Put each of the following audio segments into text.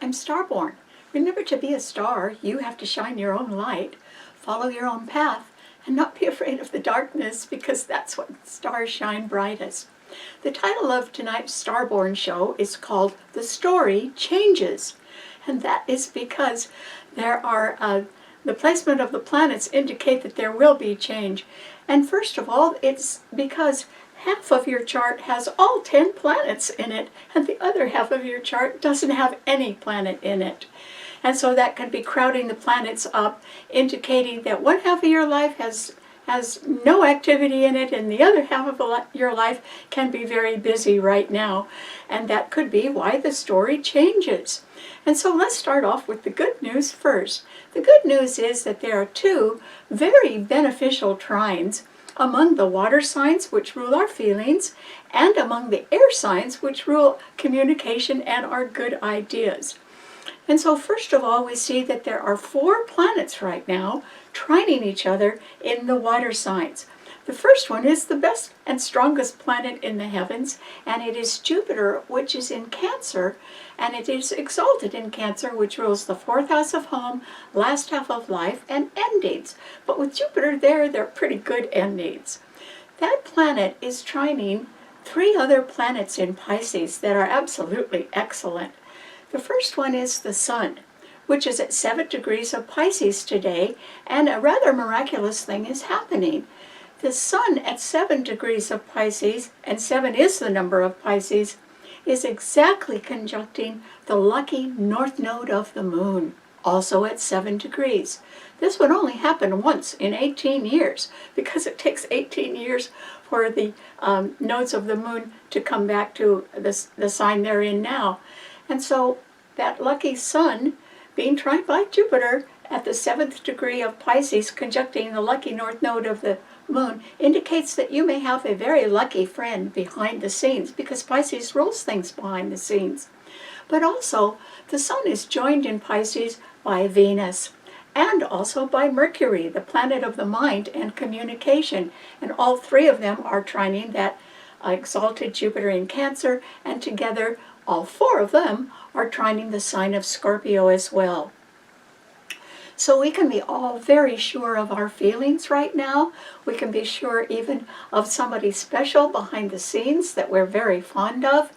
I'm Starborn. Remember, to be a star, you have to shine your own light, follow your own path, and not be afraid of the darkness, because that's when stars shine brightest. The title of tonight's Starborn show is called The Story Changes. And that is because there are the placement of the planets indicate that there will be change. And first of all, it's because half of your chart has all 10 planets in it, and the other half of your chart doesn't have any planet in it. And so that can be crowding the planets up, indicating that one half of your life has no activity in it, and the other half of your life can be very busy right now. And that could be why the story changes. And so let's start off with the good news first. The good news is that there are two very beneficial trines among the water signs, which rule our feelings, and among the air signs, which rule communication and our good ideas. And so first of all, we see that there are 4 planets right now trining each other in the water signs. The first one is the best and strongest planet in the heavens, and it is Jupiter, which is in Cancer, and it is exalted in Cancer, which rules the 4th house of home, last half of life, and endings. But with Jupiter there, they're pretty good endings. That planet is trining 3 other planets in Pisces that are absolutely excellent. The first one is the Sun, which is at 7 degrees of Pisces today, and a rather miraculous thing is happening. The Sun at 7 degrees of Pisces, and 7 is the number of Pisces, is exactly conjuncting the lucky north node of the Moon, also at 7 degrees. This would only happen once in 18 years, because it takes 18 years for the nodes of the Moon to come back to the sign they're in now. And so that lucky Sun being trined by Jupiter at the 7th degree of Pisces, conjuncting the lucky north node of the Moon, indicates that you may have a very lucky friend behind the scenes, because Pisces rules things behind the scenes. But also, the Sun is joined in Pisces by Venus, and also by Mercury, the planet of the mind and communication. And all 3 of them are trining that exalted Jupiter in Cancer, and together all 4 of them are trining the sign of Scorpio as well. So we can be all very sure of our feelings right now. We can be sure even of somebody special behind the scenes that we're very fond of.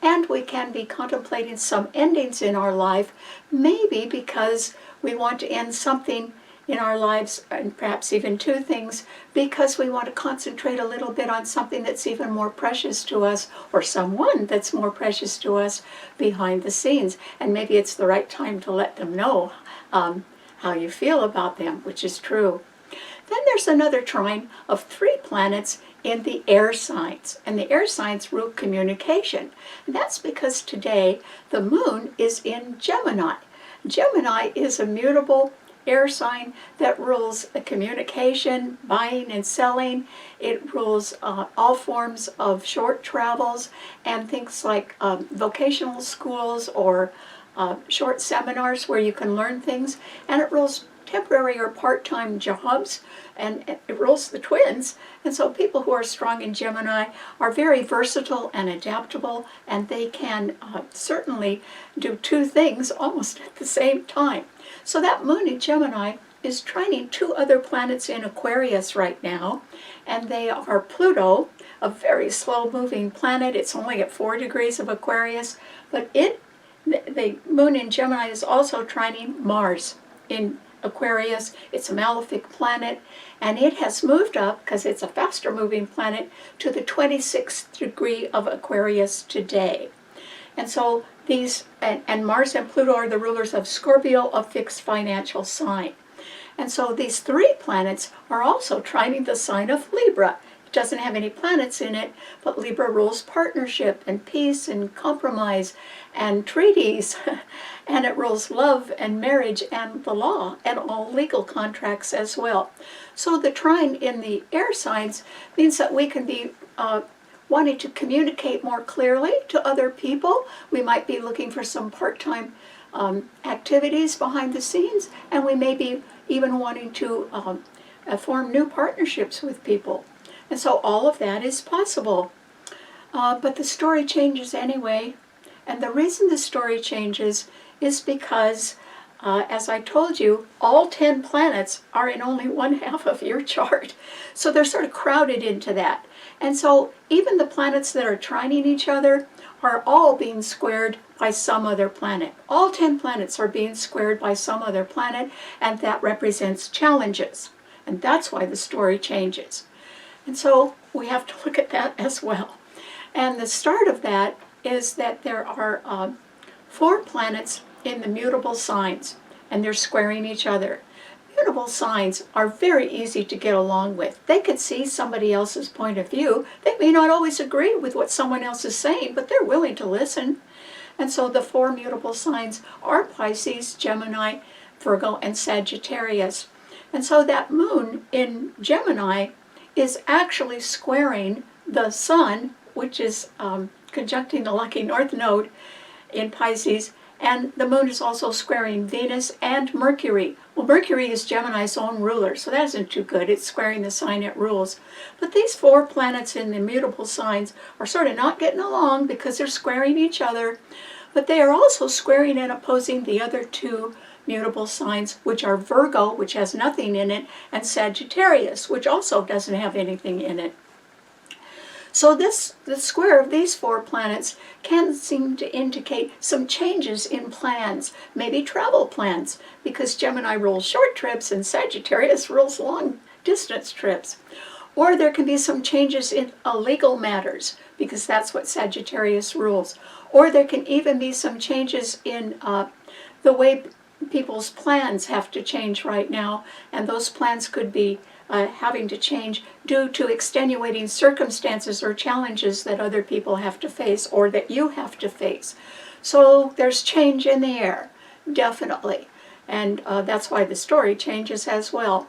And we can be contemplating some endings in our life, maybe because we want to end something in our lives, and perhaps even 2 things, because we want to concentrate a little bit on something that's even more precious to us, or someone that's more precious to us behind the scenes. And maybe it's the right time to let them know how you feel about them, which is true. Then there's another trine of 3 planets in the air signs, and the air signs rule communication. And that's because today the Moon is in Gemini. Gemini is a mutable air sign that rules communication, buying and selling. It rules all forms of short travels and things like vocational schools or short seminars where you can learn things. And it rules temporary or part-time jobs, and it rules the twins. And so people who are strong in Gemini are very versatile and adaptable, and they can certainly do 2 things almost at the same time. So that Moon in Gemini is trining 2 other planets in Aquarius right now, and they are Pluto, a very slow-moving planet. It's only at 4 degrees of Aquarius, but the Moon in Gemini is also trining Mars in Aquarius. It's a malefic planet, and it has moved up, because it's a faster moving planet, to the 26th degree of Aquarius today. And so these, and Mars and Pluto are the rulers of Scorpio, a fixed financial sign. And so these 3 planets are also trining the sign of Libra. It doesn't have any planets in it, but Libra rules partnership and peace and compromise and treaties, and it rules love and marriage and the law and all legal contracts as well. So the trine in the air signs means that we can be wanting to communicate more clearly to other people. We might be looking for some part-time activities behind the scenes, and we may be even wanting to form new partnerships with people. And so all of that is possible. But the story changes anyway. And the reason the story changes is because, as I told you, all 10 planets are in only one half of your chart. So they're sort of crowded into that. And so even the planets that are trining each other are all being squared by some other planet. All 10 planets are being squared by some other planet, and that represents challenges. And that's why the story changes. And so we have to look at that as well. And the start of that is that there are 4 planets in the mutable signs, and they're squaring each other. Mutable signs are very easy to get along with. They can see somebody else's point of view. They may not always agree with what someone else is saying, but they're willing to listen. And so the 4 mutable signs are Pisces, Gemini, Virgo, and Sagittarius. And so that moon in Gemini is actually squaring the sun, which is conjuncting the lucky north node in Pisces, and the moon is also squaring Venus and Mercury. Well, Mercury is Gemini's own ruler, so that isn't too good. It's squaring the sign it rules. But these 4 planets in the mutable signs are sort of not getting along because they're squaring each other, but they are also squaring and opposing the other 2 mutable signs, which are Virgo, which has nothing in it, and Sagittarius, which also doesn't have anything in it. So the square of these 4 planets can seem to indicate some changes in plans, maybe travel plans, because Gemini rules short trips and Sagittarius rules long distance trips. Or there can be some changes in legal matters, because that's what Sagittarius rules. Or there can even be some changes in the way people's plans have to change right now, and those plans could be having to change due to extenuating circumstances or challenges that other people have to face or that you have to face. So there's change in the air, definitely, and that's why the story changes as well.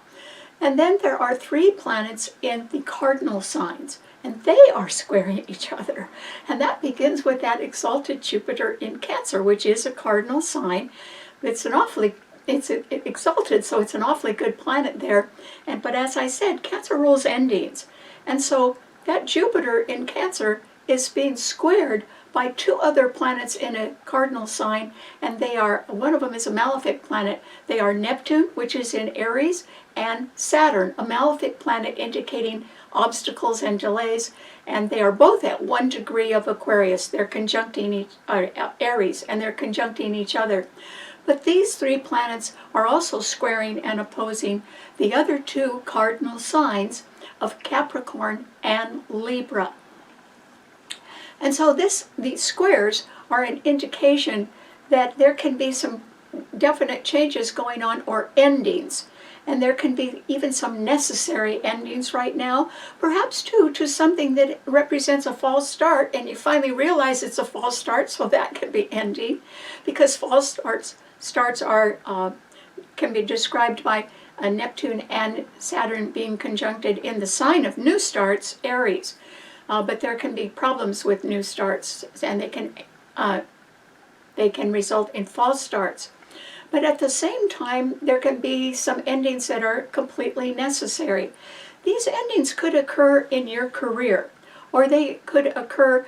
And then there are 3 planets in the cardinal signs, and they are squaring each other. And that begins with that exalted Jupiter in Cancer, which is a cardinal sign. It's exalted, so it's an awfully good planet there. But as I said, Cancer rules endings. And so that Jupiter in Cancer is being squared by 2 other planets in a cardinal sign, and they are, one of them is a malefic planet. They are Neptune, which is in Aries, and Saturn, a malefic planet indicating obstacles and delays, and they are both at 1 degree of Aquarius. They're conjuncting Aries, and they're conjuncting each other. But these 3 planets are also squaring and opposing the other 2 cardinal signs of Capricorn and Libra. And so these squares are an indication that there can be some definite changes going on, or endings. And there can be even some necessary endings right now, perhaps too, to something that represents a false start, and you finally realize it's a false start, so that can be ending, because false starts are can be described by Neptune and Saturn being conjuncted in the sign of new starts, Aries. But there can be problems with new starts, and they can result in false starts. But at the same time, there can be some endings that are completely necessary. These endings could occur in your career, or they could occur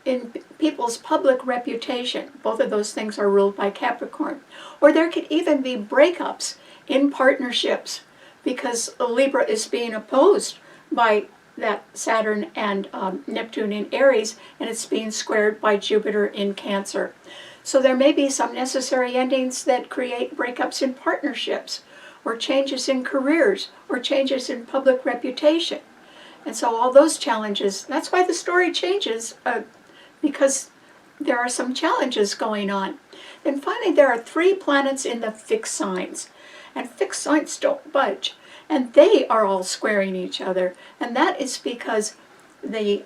in people's public reputation. Both of those things are ruled by Capricorn. Or there could even be breakups in partnerships, because Libra is being opposed by that Saturn and Neptune in Aries, and it's being squared by Jupiter in Cancer. So there may be some necessary endings that create breakups in partnerships, or changes in careers, or changes in public reputation. And so all those challenges, that's why the story changes, because there are some challenges going on. And finally, there are 3 planets in the fixed signs, and fixed signs don't budge. And they are all squaring each other, and that is because the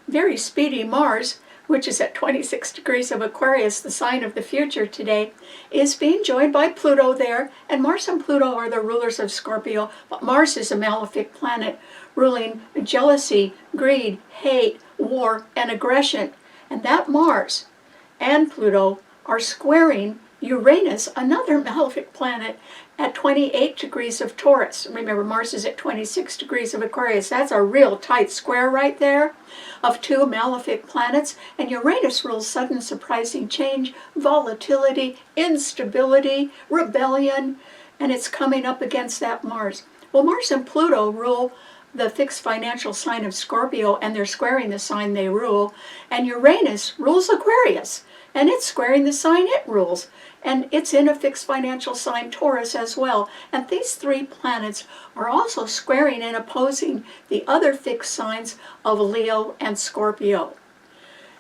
very speedy Mars, which is at 26 degrees of Aquarius, the sign of the future today, is being joined by Pluto there, and Mars and Pluto are the rulers of Scorpio, but Mars is a malefic planet ruling jealousy, greed, hate, war, and aggression. And that Mars and Pluto are squaring Uranus, another malefic planet, at 28 degrees of Taurus. Remember, Mars is at 26 degrees of Aquarius. That's a real tight square right there of two malefic planets. And Uranus rules sudden, surprising change, volatility, instability, rebellion, and it's coming up against that Mars. Well, Mars and Pluto rule the fixed financial sign of Scorpio, and they're squaring the sign they rule. And Uranus rules Aquarius, and it's squaring the sign it rules. And it's in a fixed financial sign, Taurus, as well. And these three planets are also squaring and opposing the other fixed signs of Leo and Scorpio.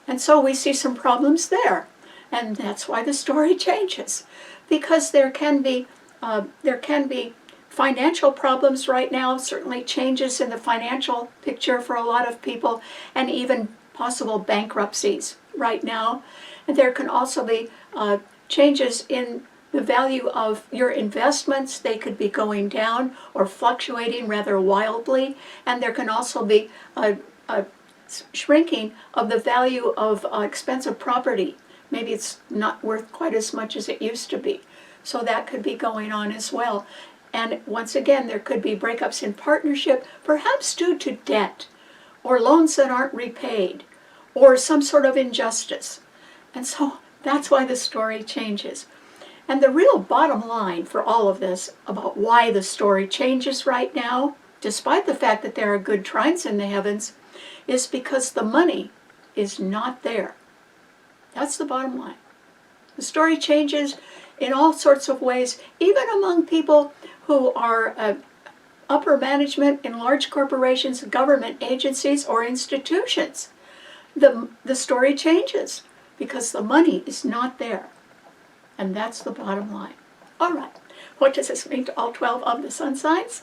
And so we see some problems there. And that's why the story changes. Because there can be financial problems right now, certainly changes in the financial picture for a lot of people, and even possible bankruptcies right now. And there can also be changes in the value of your investments. They could be going down or fluctuating rather wildly. And there can also be a shrinking of the value of expensive property. Maybe it's not worth quite as much as it used to be. So that could be going on as well. And once again, there could be breakups in partnership, perhaps due to debt, or loans that aren't repaid, or some sort of injustice. And so that's why the story changes. And the real bottom line for all of this about why the story changes right now, despite the fact that there are good trines in the heavens, is because the money is not there. That's the bottom line. The story changes in all sorts of ways, even among people who are upper management in large corporations, government agencies, or institutions. The story changes because the money is not there. And that's the bottom line. All right, what does this mean to all 12 of the sun signs?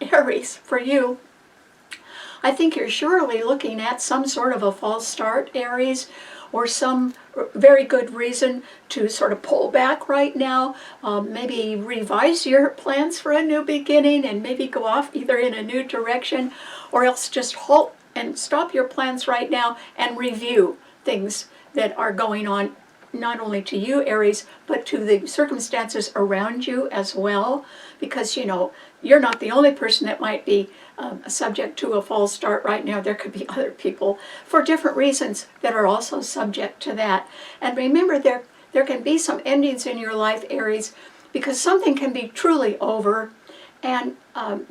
Aries, for you, I think you're surely looking at some sort of a false start, Aries, or some very good reason to sort of pull back right now, maybe revise your plans for a new beginning and maybe go off either in a new direction, or else just halt and stop your plans right now and review things that are going on, not only to you, Aries, but to the circumstances around you as well, because, you know, you're not the only person that might be subject to a false start right now. There could be other people for different reasons that are also subject to that. And remember, there can be some endings in your life, Aries, because something can be truly over. And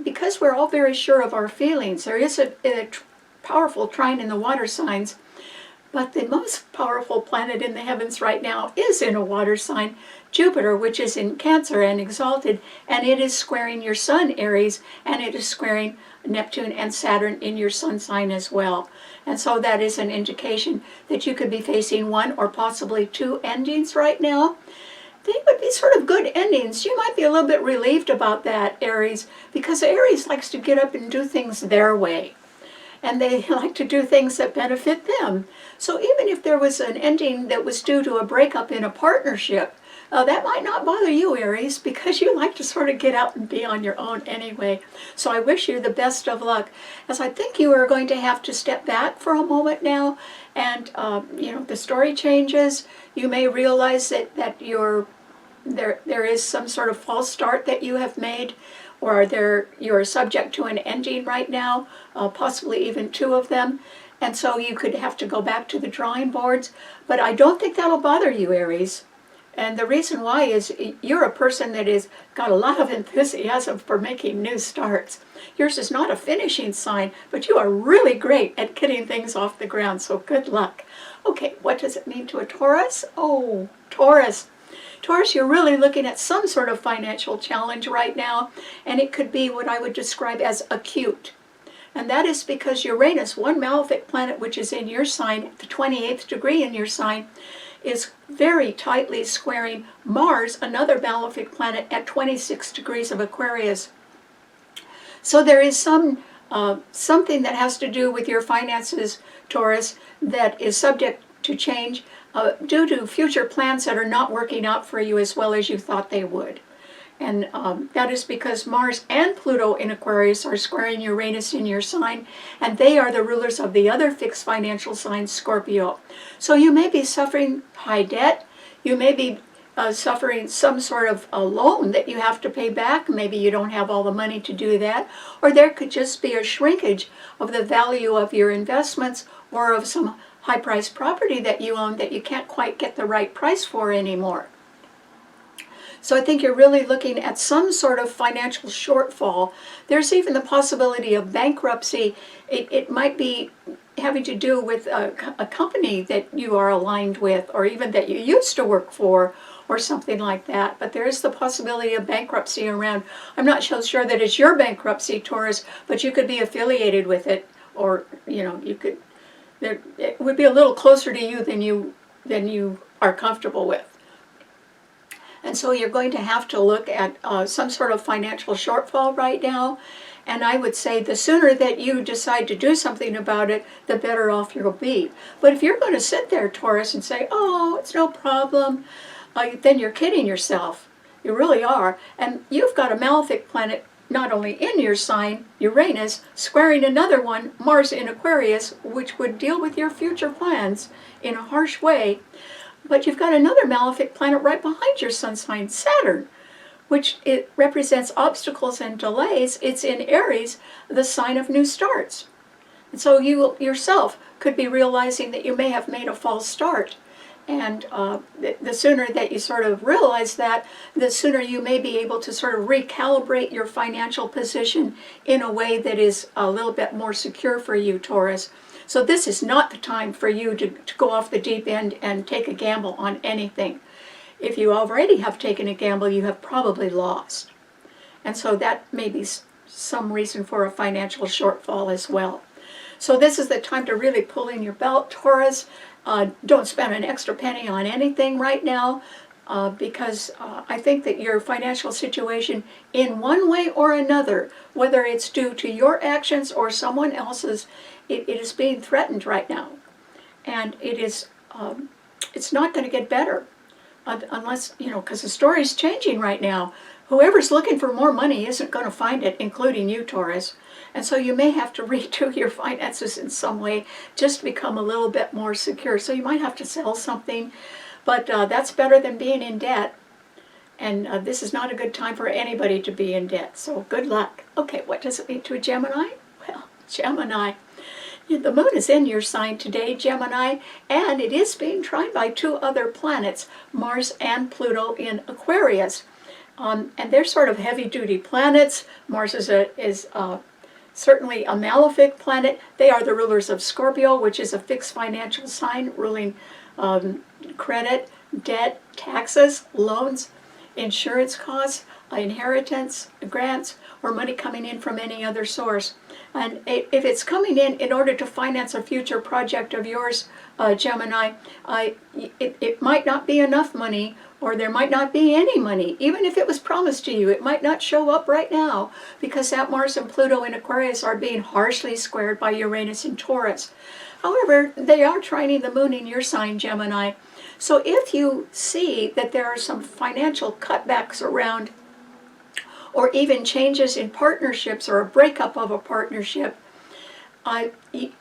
because we're all very sure of our feelings, there is a powerful trine in the water signs. But the most powerful planet in the heavens right now is in a water sign, Jupiter, which is in Cancer and exalted, and it is squaring your sun, Aries, and it is squaring Neptune and Saturn in your sun sign as well. And so that is an indication that you could be facing one or possibly two endings right now. They would be sort of good endings. You might be a little bit relieved about that, Aries, because Aries likes to get up and do things their way. And they like to do things that benefit them. So even if there was an ending that was due to a breakup in a partnership, that might not bother you, Aries, because you like to sort of get out and be on your own anyway. So I wish you the best of luck, as I think you are going to have to step back for a moment now, and you know, the story changes. You may realize that there is some sort of false start that you have made, or you're subject to an ending right now, possibly even two of them. And so you could have to go back to the drawing boards. But I don't think that'll bother you, Aries. And the reason why is you're a person that has got a lot of enthusiasm for making new starts. Yours is not a finishing sign, but you are really great at getting things off the ground, so good luck. Okay, what does it mean to a Taurus? Oh, Taurus. Taurus, you're really looking at some sort of financial challenge right now, and it could be what I would describe as acute. And that is because Uranus, one malefic planet which is in your sign, the 28th degree in your sign, is very tightly squaring Mars, another malefic planet, at 26 degrees of Aquarius. So there is something that has to do with your finances, Taurus, that is subject to change due to future plans that are not working out for you as well as you thought they would. And that is because Mars and Pluto in Aquarius are squaring Uranus in your sign, and they are the rulers of the other fixed financial sign, Scorpio. So you may be suffering high debt, you may be suffering some sort of a loan that you have to pay back. Maybe you don't have all the money to do that. Or there could just be a shrinkage of the value of your investments or of some high-priced property that you own that you can't quite get the right price for anymore. So I think you're really looking at some sort of financial shortfall. There's even the possibility of bankruptcy. It might be having to do with a company that you are aligned with, or even that you used to work for, or something like that. But there is the possibility of bankruptcy around. I'm not so sure that it's your bankruptcy, Taurus, but you could be affiliated with it, or you could. It would be a little closer to you than you are comfortable with. And so you're going to have to look at some sort of financial shortfall right now. And I would say the sooner that you decide to do something about it, the better off you'll be. But if you're going to sit there, Taurus, and say, oh, it's no problem, then you're kidding yourself. You really are. And you've got a malefic planet not only in your sign, Uranus, squaring another one, Mars in Aquarius, which would deal with your future plans in a harsh way. But you've got another malefic planet right behind your sun sign, Saturn, which it represents obstacles and delays. It's in Aries, the sign of new starts. And so you yourself could be realizing that you may have made a false start. And the sooner that you sort of realize that, the sooner you may be able to sort of recalibrate your financial position in a way that is a little bit more secure for you, Taurus. So this is not the time for you to go off the deep end and take a gamble on anything. If you already have taken a gamble, you have probably lost. And so that may be some reason for a financial shortfall as well. So this is the time to really pull in your belt, Taurus. Don't spend an extra penny on anything right now because I think that your financial situation in one way or another, whether it's due to your actions or someone else's, it is being threatened right now. And it's not going to get better unless, because the story's changing right now. Whoever's looking for more money isn't going to find it, including you, Taurus. And so you may have to redo your finances in some way just to become a little bit more secure. So you might have to sell something, but that's better than being in debt. And this is not a good time for anybody to be in debt. So good luck. Okay, what does it mean to a Gemini? Well, Gemini, the moon is in your sign today, Gemini, and it is being tried by two other planets, Mars and Pluto in Aquarius. And they're sort of heavy-duty planets. Mars is certainly a malefic planet. They are the rulers of Scorpio, which is a fixed financial sign, ruling credit, debt, taxes, loans, insurance costs, inheritance, grants, or money coming in from any other source. And if it's coming in order to finance a future project of yours, Gemini, it might not be enough money, or there might not be any money. Even if it was promised to you, it might not show up right now because that Mars and Pluto in Aquarius are being harshly squared by Uranus and Taurus. However, they are trining the moon in your sign, Gemini. So if you see that there are some financial cutbacks around, or even changes in partnerships or a breakup of a partnership,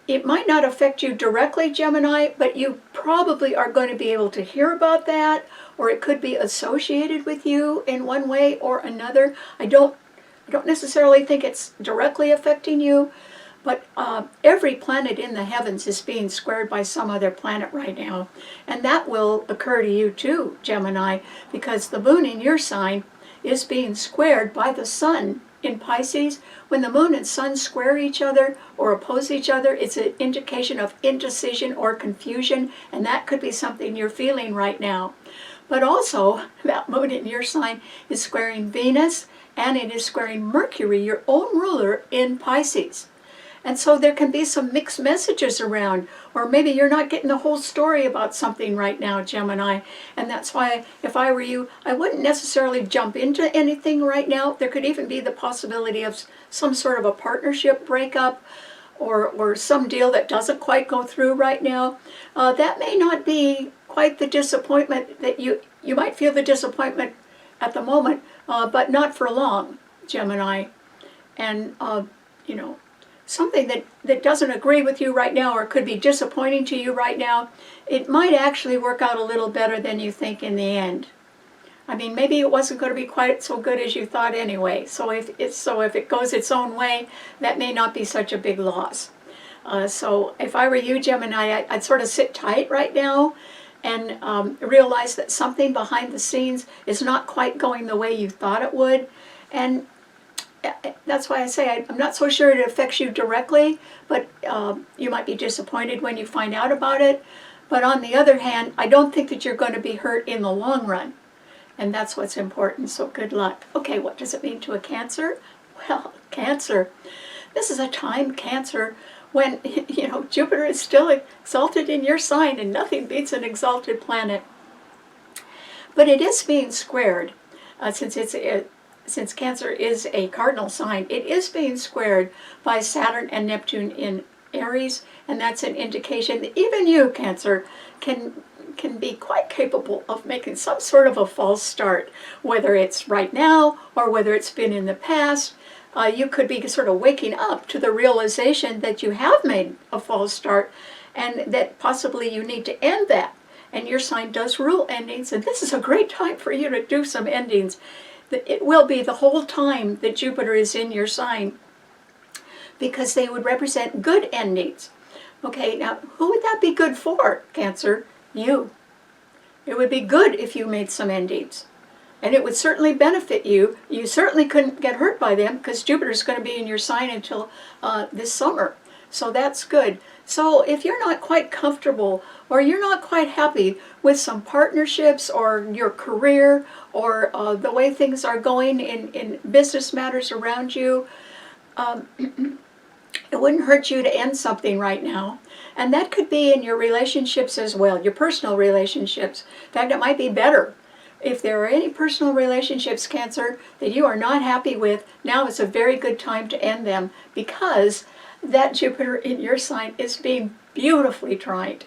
it might not affect you directly, Gemini, but you probably are going to be able to hear about that, or it could be associated with you in one way or another. I don't necessarily think it's directly affecting you, but every planet in the heavens is being squared by some other planet right now. And that will occur to you too, Gemini, because the moon in your sign is being squared by the sun in Pisces. When the moon and sun square each other or oppose each other, it's an indication of indecision or confusion, and that could be something you're feeling right now. But also, that moon in your sign is squaring Venus, and it is squaring Mercury, your own ruler, in Pisces. And so there can be some mixed messages around, or maybe you're not getting the whole story about something right now, Gemini. And that's why, if I were you, I wouldn't necessarily jump into anything right now. There could even be the possibility of some sort of a partnership breakup, or some deal that doesn't quite go through right now. That may not be quite the disappointment that you might feel the disappointment at the moment, but not for long, Gemini. And, something that doesn't agree with you right now, or could be disappointing to you right now, it might actually work out a little better than you think in the end. I mean, maybe it wasn't going to be quite so good as you thought anyway. So if it goes its own way, that may not be such a big loss. So if I were you, Gemini, I'd sort of sit tight right now and realize that something behind the scenes is not quite going the way you thought it would. And that's why I say I'm not so sure it affects you directly, but you might be disappointed when you find out about it. But on the other hand, I don't think that you're going to be hurt in the long run. And that's what's important, so good luck. Okay, what does it mean to a Cancer? Well, Cancer. This is a time, Cancer, when, Jupiter is still exalted in your sign, and nothing beats an exalted planet. But it is being squared, since Cancer is a cardinal sign. It is being squared by Saturn and Neptune in Aries, and that's an indication that even you, Cancer, can be quite capable of making some sort of a false start, whether it's right now or whether it's been in the past. You could be sort of waking up to the realization that you have made a false start and that possibly you need to end that. And your sign does rule endings, and this is a great time for you to do some endings. It will be the whole time that Jupiter is in your sign, because they would represent good endings. Okay, now who would that be good for, Cancer? You. It would be good if you made some endings. And it would certainly benefit you. You certainly couldn't get hurt by them because Jupiter's going to be in your sign until this summer. So that's good. So if you're not quite comfortable or you're not quite happy with some partnerships or your career or the way things are going in business matters around you, it wouldn't hurt you to end something right now. And that could be in your relationships as well, your personal relationships. In fact, it might be better. If there are any personal relationships, Cancer, that you are not happy with, now is a very good time to end them, because that Jupiter in your sign is being beautifully trined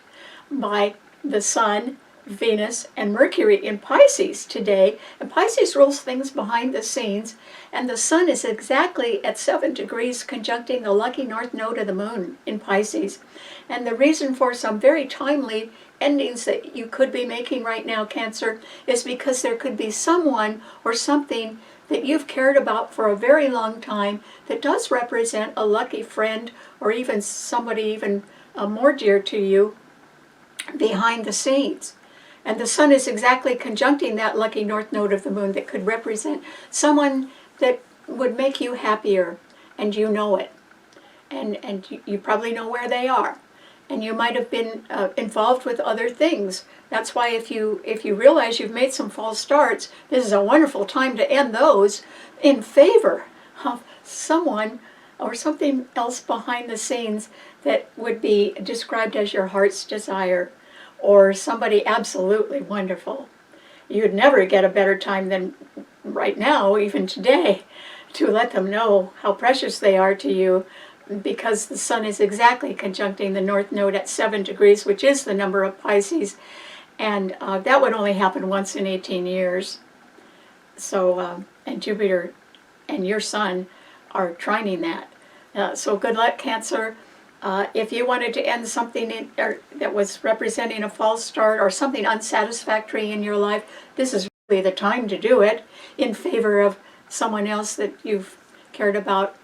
by the Sun, Venus, and Mercury in Pisces today. And Pisces rules things behind the scenes, and the Sun is exactly at 7 degrees conjuncting the lucky north node of the Moon in Pisces. And the reason for some very timely endings that you could be making right now, Cancer, is because there could be someone or something that you've cared about for a very long time that does represent a lucky friend or even somebody even more dear to you behind the scenes. And the Sun is exactly conjuncting that lucky north node of the Moon that could represent someone that would make you happier, and you know it. And you probably know where they are. And you might have been involved with other things. That's why if you realize you've made some false starts, this is a wonderful time to end those in favor of someone or something else behind the scenes that would be described as your heart's desire, or somebody absolutely wonderful. You'd never get a better time than right now, even today, to let them know how precious they are to you, because the Sun is exactly conjuncting the North Node at 7 degrees, which is the number of Pisces, and that would only happen once in 18 years. So, and Jupiter and your Sun are trining that. So good luck, Cancer. If you wanted to end something that was representing a false start or something unsatisfactory in your life, this is really the time to do it in favor of someone else that you've cared about,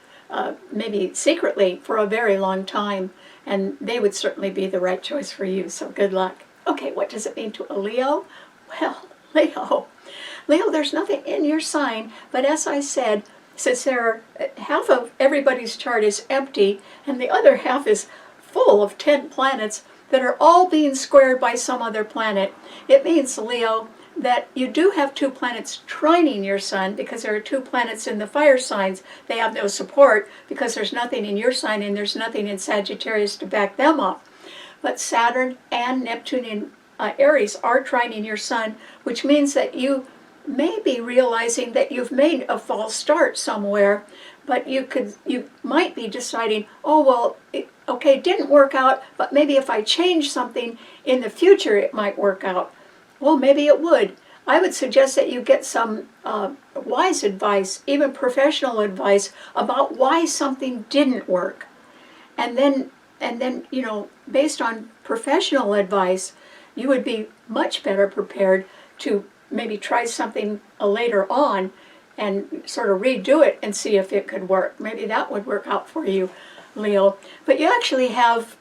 maybe secretly for a very long time, and they would certainly be the right choice for you, so good luck. Okay, what does it mean to a Leo? Well, Leo, there's nothing in your sign, but as I said, since half of everybody's chart is empty and the other half is full of 10 planets that are all being squared by some other planet, it means, Leo, that you do have 2 planets trining your Sun, because there are 2 planets in the fire signs. They have no support because there's nothing in your sign and there's nothing in Sagittarius to back them up. But Saturn and Neptune in Aries are trining your Sun, which means that you may be realizing that you've made a false start somewhere, but you might be deciding, oh, well, okay, it didn't work out, but maybe if I change something in the future, it might work out. Well, maybe it would. I would suggest that you get some wise advice, even professional advice, about why something didn't work. And then, based on professional advice, you would be much better prepared to maybe try something later on and sort of redo it and see if it could work. Maybe that would work out for you, Leo. But you actually have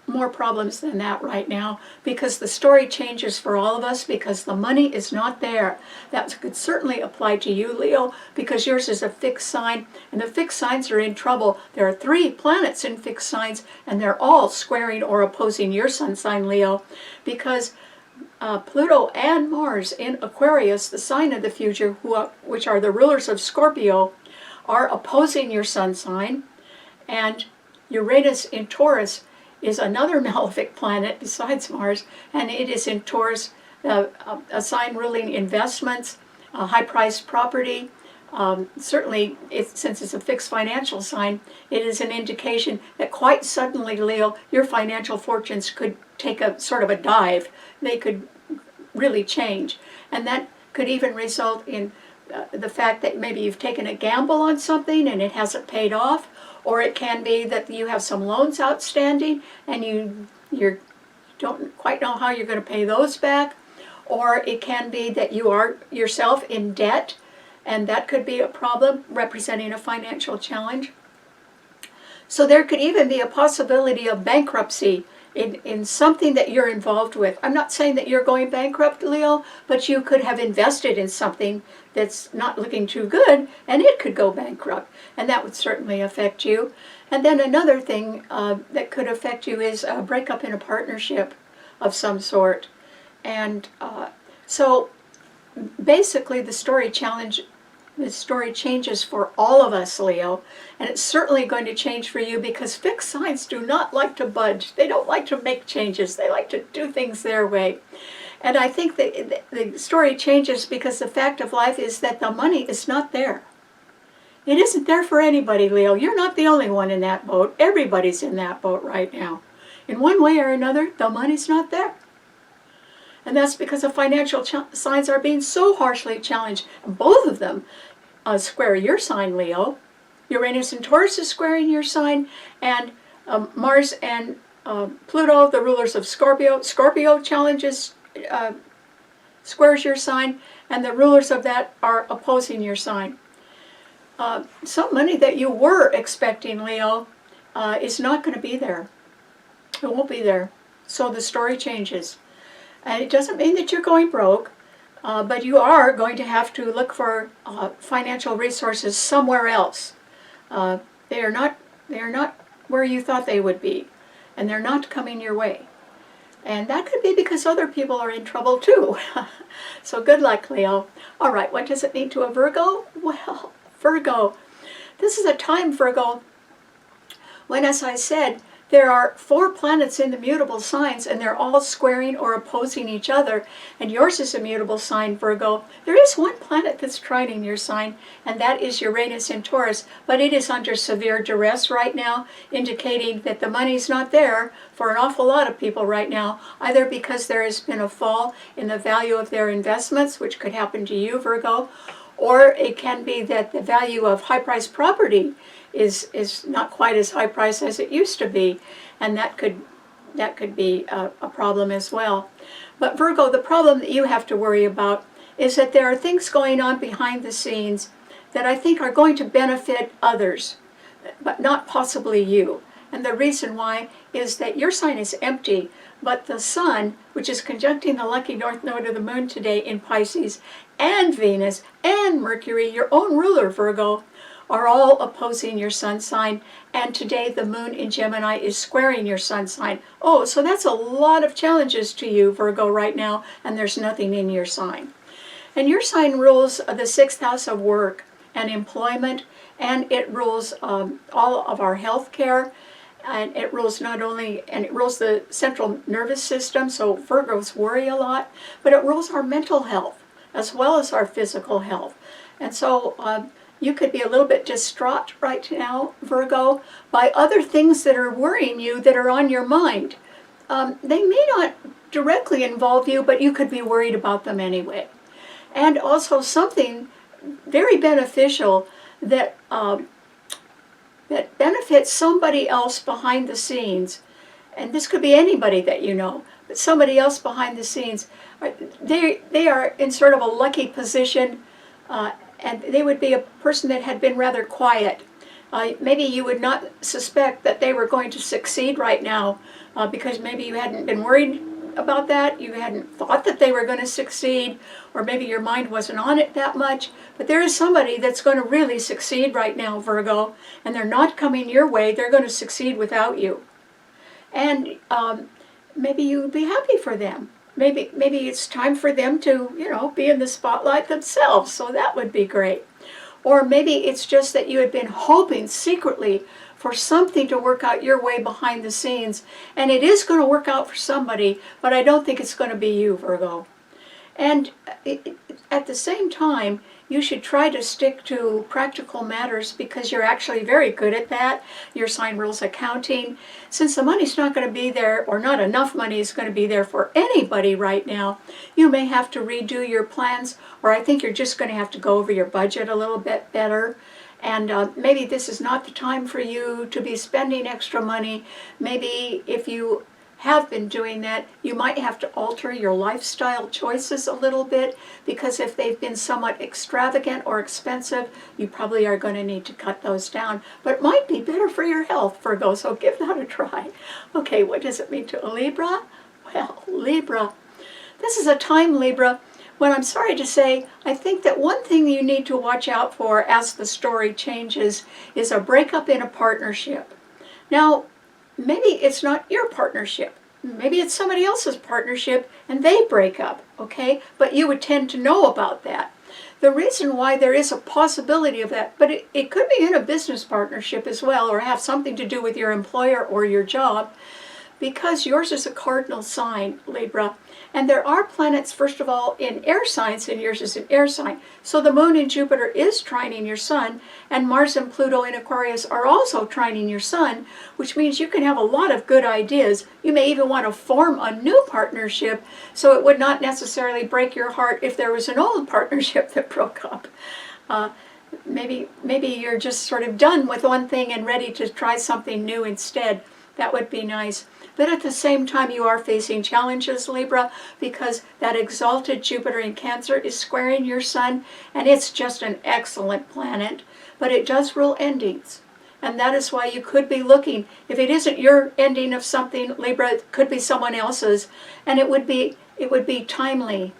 more problems than that right now, because the story changes for all of us, because the money is not there. That could certainly apply to you, Leo, because yours is a fixed sign, and the fixed signs are in trouble. There are 3 planets in fixed signs, and they're all squaring or opposing your sun sign, Leo, because Pluto and Mars in Aquarius, the sign of the future, which are the rulers of Scorpio, are opposing your sun sign, and Uranus in Taurus is another malefic planet besides Mars, and it is in Taurus, a sign ruling investments, high-priced property. Certainly, since it's a fixed financial sign, it is an indication that quite suddenly, Leo, your financial fortunes could take a sort of a dive. They could really change, and that could even result in the fact that maybe you've taken a gamble on something and it hasn't paid off, or it can be that you have some loans outstanding and you don't quite know how you're going to pay those back, or it can be that you are yourself in debt, and that could be a problem representing a financial challenge. So there could even be a possibility of bankruptcy in something that you're involved with. I'm not saying that you're going bankrupt, Leo, but you could have invested in something that's not looking too good, and it could go bankrupt, and that would certainly affect you. And then another thing that could affect you is a breakup in a partnership of some sort. And so basically the story changes for all of us, Leo, and it's certainly going to change for you, because fixed signs do not like to budge. They don't like to make changes. They like to do things their way. And I think that the story changes because the fact of life is that the money is not there. It isn't there for anybody, Leo. You're not the only one in that boat. Everybody's in that boat right now. In one way or another, the money's not there. And that's because the financial signs are being so harshly challenged. Both of them square your sign, Leo. Uranus and Taurus is squaring your sign, and Mars and Pluto, the rulers of Scorpio. Scorpio squares your sign, and the rulers of that are opposing your sign. Some money that you were expecting, Leo, is not going to be there. It won't be there. So the story changes. And it doesn't mean that you're going broke, but you are going to have to look for financial resources somewhere else. They are not where you thought they would be, and they're not coming your way. And that could be because other people are in trouble too. So good luck, Leo. All right, what does it mean to a Virgo? Well, Virgo, this is a time, Virgo, when, as I said, there are 4 planets in the mutable signs, and they're all squaring or opposing each other, and yours is a mutable sign, Virgo. There is one planet that's trining your sign, and that is Uranus in Taurus, but it is under severe duress right now, indicating that the money's not there for an awful lot of people right now, either because there has been a fall in the value of their investments, which could happen to you, Virgo, or it can be that the value of high-priced property is not quite as high price as it used to be, and that could be a problem as well. But Virgo, the problem that you have to worry about is that there are things going on behind the scenes that I think are going to benefit others, but not possibly you. And the reason why is that your sign is empty, but the Sun, which is conjuncting the lucky north node of the Moon today in Pisces, and Venus, and Mercury, your own ruler, Virgo, are all opposing your sun sign, and today the Moon in Gemini is squaring your sun sign. Oh, so that's a lot of challenges to you, Virgo, right now, and there's nothing in your sign. And your sign rules the 6th house of work and employment, and it rules all of our health care, and it rules it rules the central nervous system, so Virgos worry a lot, but it rules our mental health as well as our physical health. And so you could be a little bit distraught right now, Virgo, by other things that are worrying you that are on your mind. They may not directly involve you, but you could be worried about them anyway. And also something very beneficial that benefits somebody else behind the scenes, and this could be anybody that you know, but somebody else behind the scenes, they are in sort of a lucky position, and they would be a person that had been rather quiet. Maybe you would not suspect that they were going to succeed right now, because maybe you hadn't been worried about that, you hadn't thought that they were going to succeed, or maybe your mind wasn't on it that much. But there is somebody that's going to really succeed right now, Virgo, and they're not coming your way. They're going to succeed without you. And maybe you would be happy for them. Maybe it's time for them to, you know, be in the spotlight themselves, so that would be great. Or maybe it's just that you had been hoping secretly for something to work out your way behind the scenes, and it is going to work out for somebody, but I don't think it's going to be you, Virgo. And at the same time, you should try to stick to practical matters, because you're actually very good at that. Your sign rules accounting. Since the money's not going to be there, or not enough money is going to be there for anybody right now, you may have to redo your plans, or I think you're just going to have to go over your budget a little bit better. And maybe this is not the time for you to be spending extra money. Maybe if you have been doing that, you might have to alter your lifestyle choices a little bit, because if they've been somewhat extravagant or expensive, you probably are going to need to cut those down. But it might be better for your health, Virgo, so give that a try. Okay, what does it mean to a Libra? Well, Libra, this is a time, Libra, when I'm sorry to say, I think that one thing you need to watch out for as the story changes is a breakup in a partnership. Now, maybe it's not your partnership. Maybe it's somebody else's partnership and they break up, okay? But you would tend to know about that. The reason why there is a possibility of that, but it could be in a business partnership as well, or have something to do with your employer or your job, because yours is a cardinal sign, Libra. And there are planets, first of all, in air signs, and yours is an air sign. So the moon and Jupiter is trining your sun, and Mars and Pluto in Aquarius are also trining your sun, which means you can have a lot of good ideas. You may even want to form a new partnership, so it would not necessarily break your heart if there was an old partnership that broke up. Maybe you're just sort of done with one thing and ready to try something new instead. That would be nice. But at the same time, you are facing challenges, Libra, because that exalted Jupiter in Cancer is squaring your sun, and it's just an excellent planet. But it does rule endings. And that is why you could be looking, if it isn't your ending of something, Libra, it could be someone else's, and it would be timely.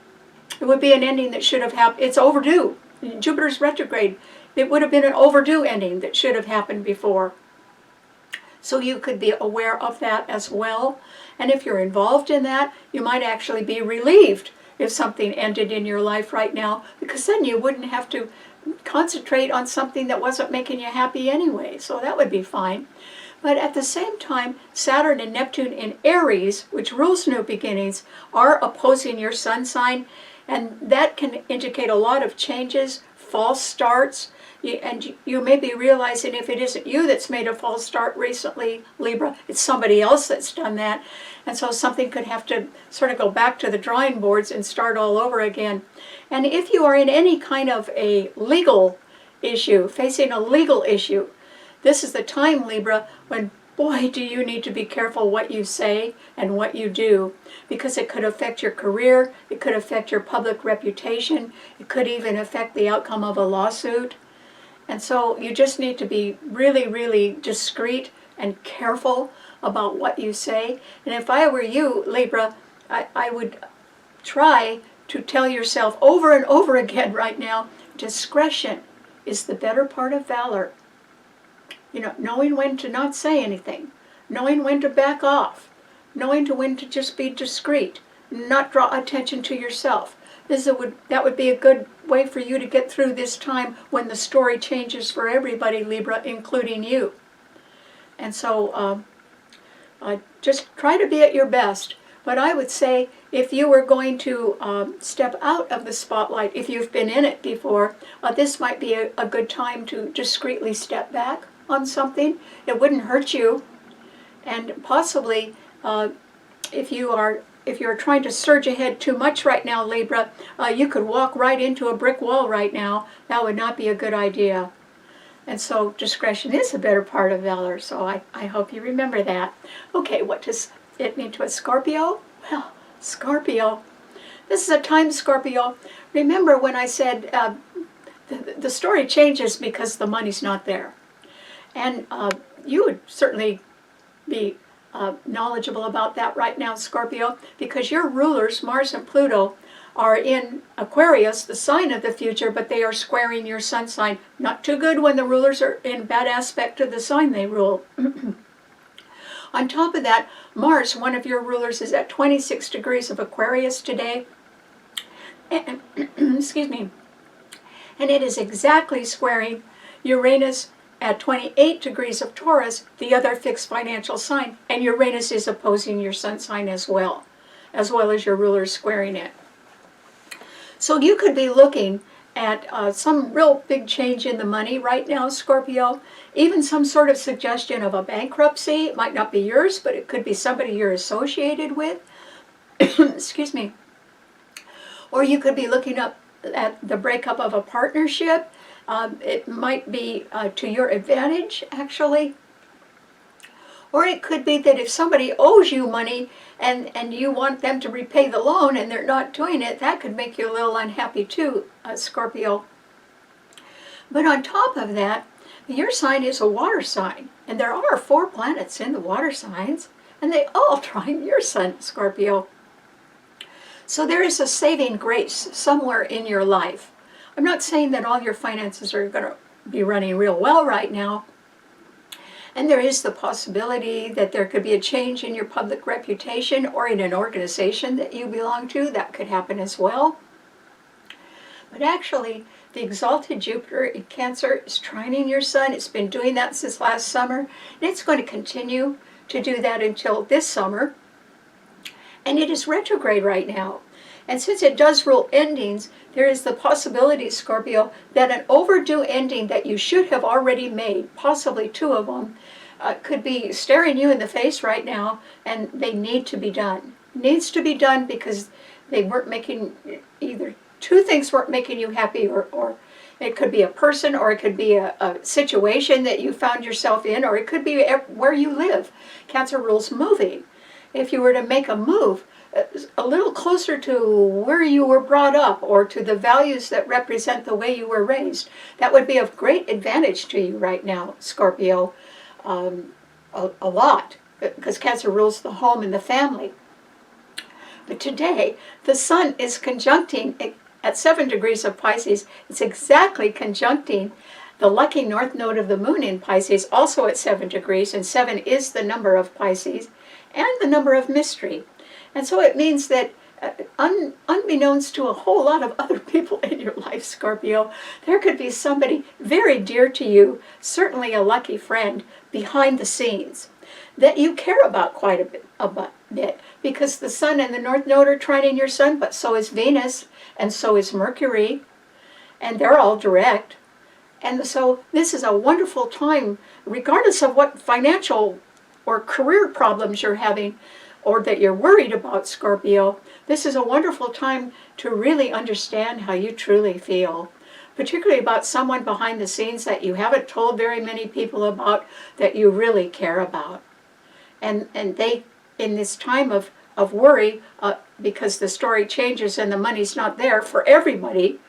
It would be an ending that should have happened. It's overdue. Jupiter's retrograde. It would have been an overdue ending that should have happened before. So you could be aware of that as well. And if you're involved in that, you might actually be relieved if something ended in your life right now, because then you wouldn't have to concentrate on something that wasn't making you happy anyway. So that would be fine. But at the same time, Saturn and Neptune in Aries, which rules new beginnings, are opposing your sun sign. And that can indicate a lot of changes, false starts. And you may be realizing if it isn't you that's made a false start recently, Libra, it's somebody else that's done that. And so something could have to sort of go back to the drawing boards and start all over again. And if you are in any kind of a legal issue, facing a legal issue, this is the time, Libra, when, boy, do you need to be careful what you say and what you do, because it could affect your career, it could affect your public reputation, it could even affect the outcome of a lawsuit. And so you just need to be really, really discreet and careful about what you say. And if I were you, Libra, I would try to tell yourself over and over again right now, discretion is the better part of valor. You know, knowing when to not say anything, knowing when to back off, knowing when to just be discreet, not draw attention to yourself. That would be a good way for you to get through this time when the story changes for everybody, Libra, including you. And so just try to be at your best. But I would say if you were going to step out of the spotlight, if you've been in it before, this might be a good time to discreetly step back on something. It wouldn't hurt you. And possibly if you're trying to surge ahead too much right now, Libra, you could walk right into a brick wall right now. That would not be a good idea. And so discretion is a better part of valor, so I hope you remember that. Okay, what does it mean to a Scorpio? Well, Scorpio, this is a time, Scorpio. Remember when I said the story changes because the money's not there. And you would certainly be knowledgeable about that right now, Scorpio, because your rulers, Mars and Pluto, are in Aquarius, the sign of the future, but they are squaring your sun sign. Not too good when the rulers are in bad aspect to the sign they rule. On top of that, Mars, one of your rulers, is at 26 degrees of Aquarius today. And, excuse me. And it is exactly squaring Uranus at 28 degrees of Taurus, the other fixed financial sign. And Uranus is opposing your sun sign as well as your rulers squaring it. So you could be looking at some real big change in the money right now, Scorpio. Even some sort of suggestion of a bankruptcy. It might not be yours, but it could be somebody you're associated with. Excuse me. Or you could be looking up at the breakup of a partnership. It might be to your advantage, actually. Or it could be that if somebody owes you money and you want them to repay the loan and they're not doing it, that could make you a little unhappy too, Scorpio. But on top of that, your sign is a water sign. And there are 4 planets in the water signs, and they all trine your sun, Scorpio. So there is a saving grace somewhere in your life. I'm not saying that all your finances are going to be running real well right now. And there is the possibility that there could be a change in your public reputation or in an organization that you belong to. That could happen as well. But actually, the exalted Jupiter in Cancer is trining your sun. It's been doing that since last summer. And it's going to continue to do that until this summer. And it is retrograde right now. And since it does rule endings, there is the possibility, Scorpio, that an overdue ending that you should have already made, possibly 2 of them, could be staring you in the face right now, and they need to be done. Needs to be done because they weren't making, either 2 things weren't making you happy, or it could be a person, or it could be a situation that you found yourself in, or it could be where you live. Cancer rules moving. If you were to make a move, a little closer to where you were brought up or to the values that represent the way you were raised, that would be of great advantage to you right now, Scorpio, a lot, because Cancer rules the home and the family. But today, the sun is conjuncting at 7 degrees of Pisces. It's exactly conjuncting the lucky north node of the moon in Pisces, also at 7 degrees, and 7 is the number of Pisces and the number of mystery. And so it means that unbeknownst to a whole lot of other people in your life, Scorpio, there could be somebody very dear to you, certainly a lucky friend, behind the scenes that you care about quite a bit, because the sun and the north node are trining your sun, but so is Venus, and so is Mercury, and they're all direct. And so this is a wonderful time, regardless of what financial or career problems you're having, or that you're worried about, Scorpio. This is a wonderful time to really understand how you truly feel, particularly about someone behind the scenes that you haven't told very many people about, that you really care about. And they, in this time of worry, because the story changes and the money's not there for everybody,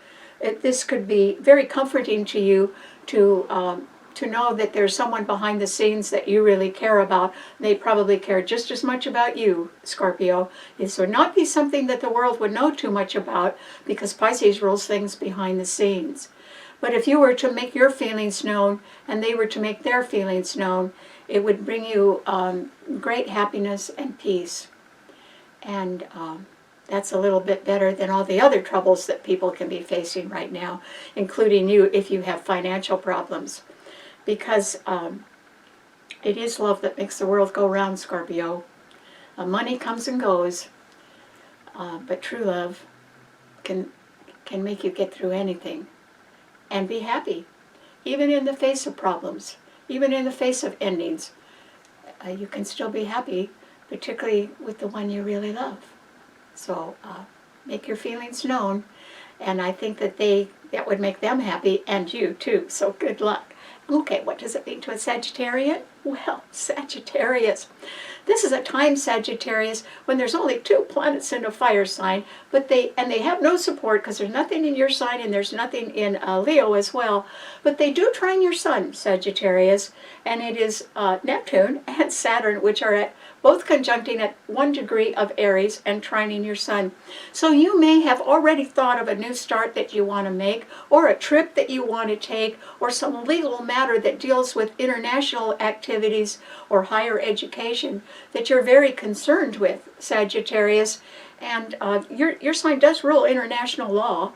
this could be very comforting to you to know that there's someone behind the scenes that you really care about. They probably care just as much about you, Scorpio. This would not be something that the world would know too much about, because Pisces rules things behind the scenes. But if you were to make your feelings known and they were to make their feelings known, it would bring you great happiness and peace. And that's a little bit better than all the other troubles that people can be facing right now, including you if you have financial problems. Because it is love that makes the world go round, Scorpio. Money comes and goes, but true love can make you get through anything and be happy, even in the face of problems, even in the face of endings. You can still be happy, particularly with the one you really love. So make your feelings known, and I think that would make them happy, and you too. So good luck. Okay, what does it mean to a Sagittarian? Well, Sagittarius. This is a time Sagittarius when there's only 2 planets in a fire sign, but they have no support because there's nothing in your sign and there's nothing in Leo as well. But they do trine your sun, Sagittarius, and it is Neptune and Saturn, which are at both conjuncting at 1 degree of Aries and trining your sun. So you may have already thought of a new start that you want to make, or a trip that you want to take, or some legal matter that deals with international activities or higher education that you're very concerned with, Sagittarius. And your sign does rule international law.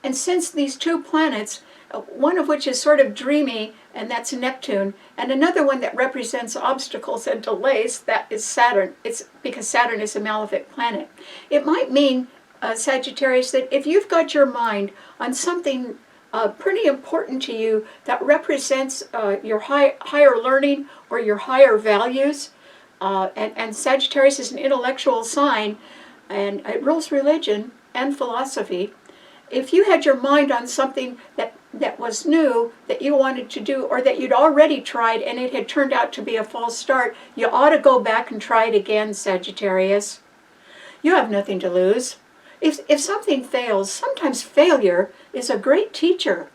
And since these 2 planets, one of which is sort of dreamy, and that's Neptune, and another one that represents obstacles and delays, that is Saturn. It's because Saturn is a malefic planet. It might mean, Sagittarius, that if you've got your mind on something pretty important to you that represents your higher learning or your higher values, and Sagittarius is an intellectual sign, and it rules religion and philosophy. If you had your mind on something that was new, that you wanted to do, or that you'd already tried and it had turned out to be a false start, you ought to go back and try it again, Sagittarius. You have nothing to lose. If something fails, sometimes failure is a great teacher,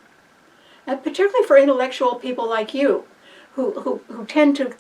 and particularly for intellectual people like you, who tend to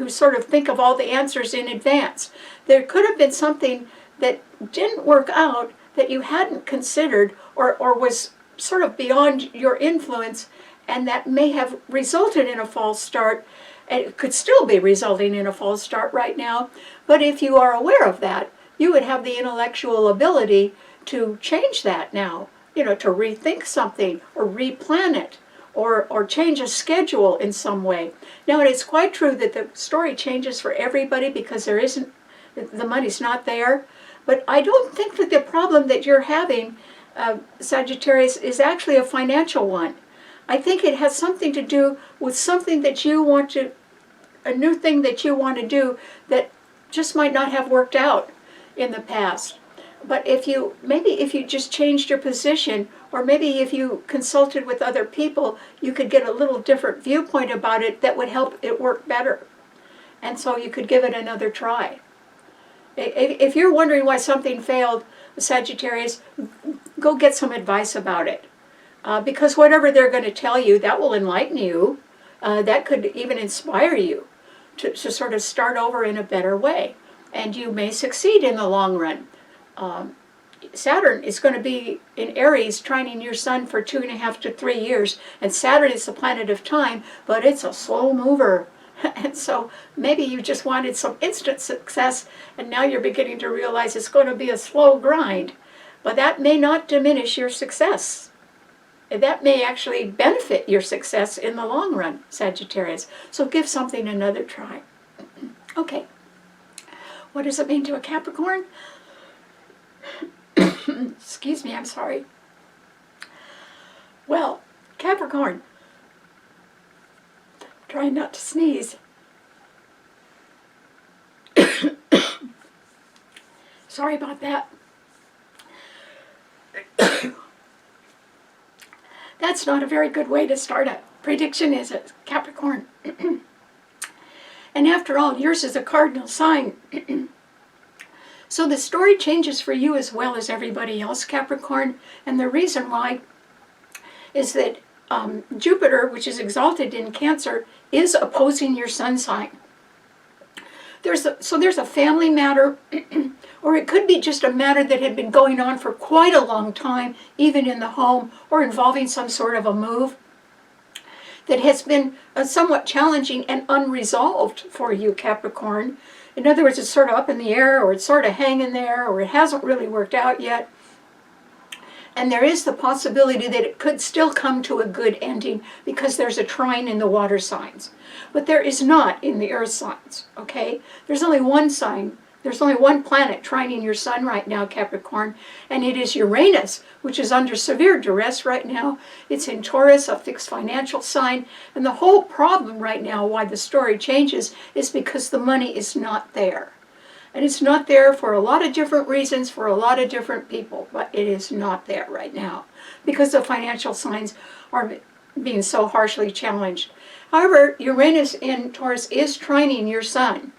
sort of think of all the answers in advance. There could have been something that didn't work out that you hadn't considered, or was sort of beyond your influence, and that may have resulted in a false start, and it could still be resulting in a false start right now. But if you are aware of that, you would have the intellectual ability to change that now, to rethink something or replan it, or change a schedule in some way. Now, it is quite true that the story changes for everybody because the money's not there. But I don't think that the problem that you're having, Sagittarius, is actually a financial one. I think it has something to do with something that you want to, a new thing that you want to do that just might not have worked out in the past. But if you just changed your position, or maybe if you consulted with other people, you could get a little different viewpoint about it that would help it work better. And so you could give it another try. If you're wondering why something failed, Sagittarius, go get some advice about it. Because whatever they're going to tell you, that will enlighten you. That could even inspire you to sort of start over in a better way. And you may succeed in the long run. Saturn is going to be in Aries, trining your sun for 2.5 to 3 years. And Saturn is the planet of time, but it's a slow mover. And so maybe you just wanted some instant success, and now you're beginning to realize it's going to be a slow grind. But that may not diminish your success. That may actually benefit your success in the long run, Sagittarius. So give something another try. Okay. What does it mean to a Capricorn? Excuse me, I'm sorry. Well, Capricorn, trying not to sneeze. Sorry about that. That's not a very good way to start a prediction, is it, Capricorn? And after all, yours is a cardinal sign. So the story changes for you as well as everybody else, Capricorn. And the reason why is that Jupiter, which is exalted in Cancer, is opposing your sun sign. There's a family matter, or it could be just a matter that had been going on for quite a long time, even in the home, or involving some sort of a move that has been somewhat challenging and unresolved for you, Capricorn. In other words, it's sort of up in the air, or it's sort of hanging there, or it hasn't really worked out yet. And there is the possibility that it could still come to a good ending because there's a trine in the water signs. But there is not in the earth signs, okay? There's only one sign. There's only one planet trining your sun right now, Capricorn, and it is Uranus, which is under severe duress right now. It's in Taurus, a fixed financial sign, and the whole problem right now, why the story changes, is because the money is not there. And it's not there for a lot of different reasons for a lot of different people, but it is not there right now because the financial signs are being so harshly challenged. However, Uranus in Taurus is trining your sun.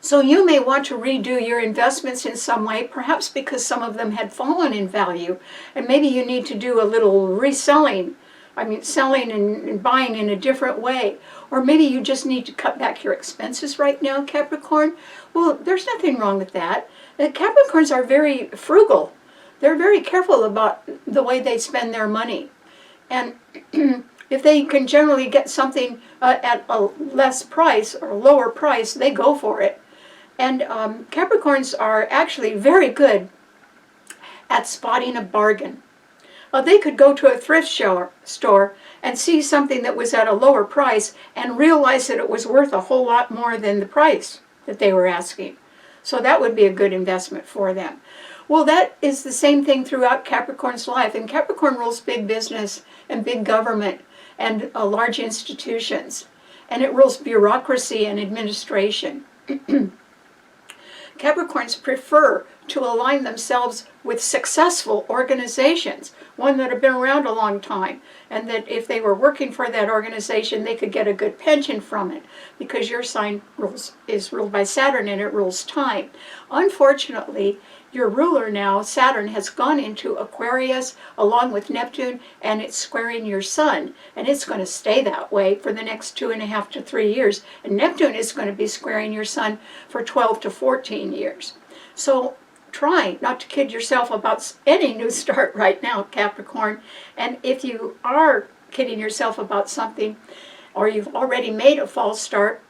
So you may want to redo your investments in some way, perhaps because some of them had fallen in value, and maybe you need to do a little reselling. I mean, selling and buying in a different way. Or maybe you just need to cut back your expenses right now, Capricorn. Well, there's nothing wrong with that. Capricorns are very frugal. They're very careful about the way they spend their money. And if they can generally get something at a less price or a lower price, they go for it. And Capricorns are actually very good at spotting a bargain. They could go to a thrift store and see something that was at a lower price and realize that it was worth a whole lot more than the price that they were asking. So that would be a good investment for them. Well, that is the same thing throughout Capricorn's life. And Capricorn rules big business and big government and large institutions. And it rules bureaucracy and administration. Capricorns prefer to align themselves with successful organizations, one that have been around a long time, and that if they were working for that organization, they could get a good pension from it, because your sign is ruled by Saturn and it rules time. Unfortunately, your ruler now, Saturn, has gone into Aquarius along with Neptune, and it's squaring your sun, and it's going to stay that way for the next 2.5 to 3 years, and Neptune is going to be squaring your sun for 12 to 14 years. So try not to kid yourself about any new start right now, Capricorn. And if you are kidding yourself about something, or you've already made a false start,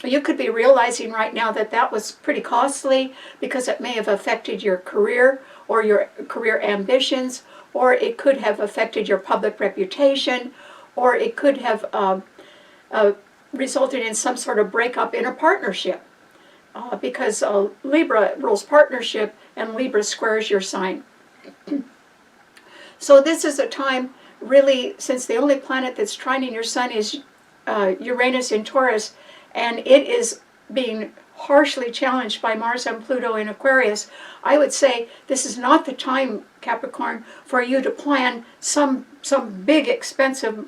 you could be realizing right now that that was pretty costly because it may have affected your career or your career ambitions, or it could have affected your public reputation, or it could have resulted in some sort of breakup in a partnership. Because Libra rules partnership and Libra squares your sign. So this is a time, really, since the only planet that's trining your sun is Uranus in Taurus, and it is being harshly challenged by Mars and Pluto in Aquarius, I would say this is not the time, Capricorn, for you to plan some big expensive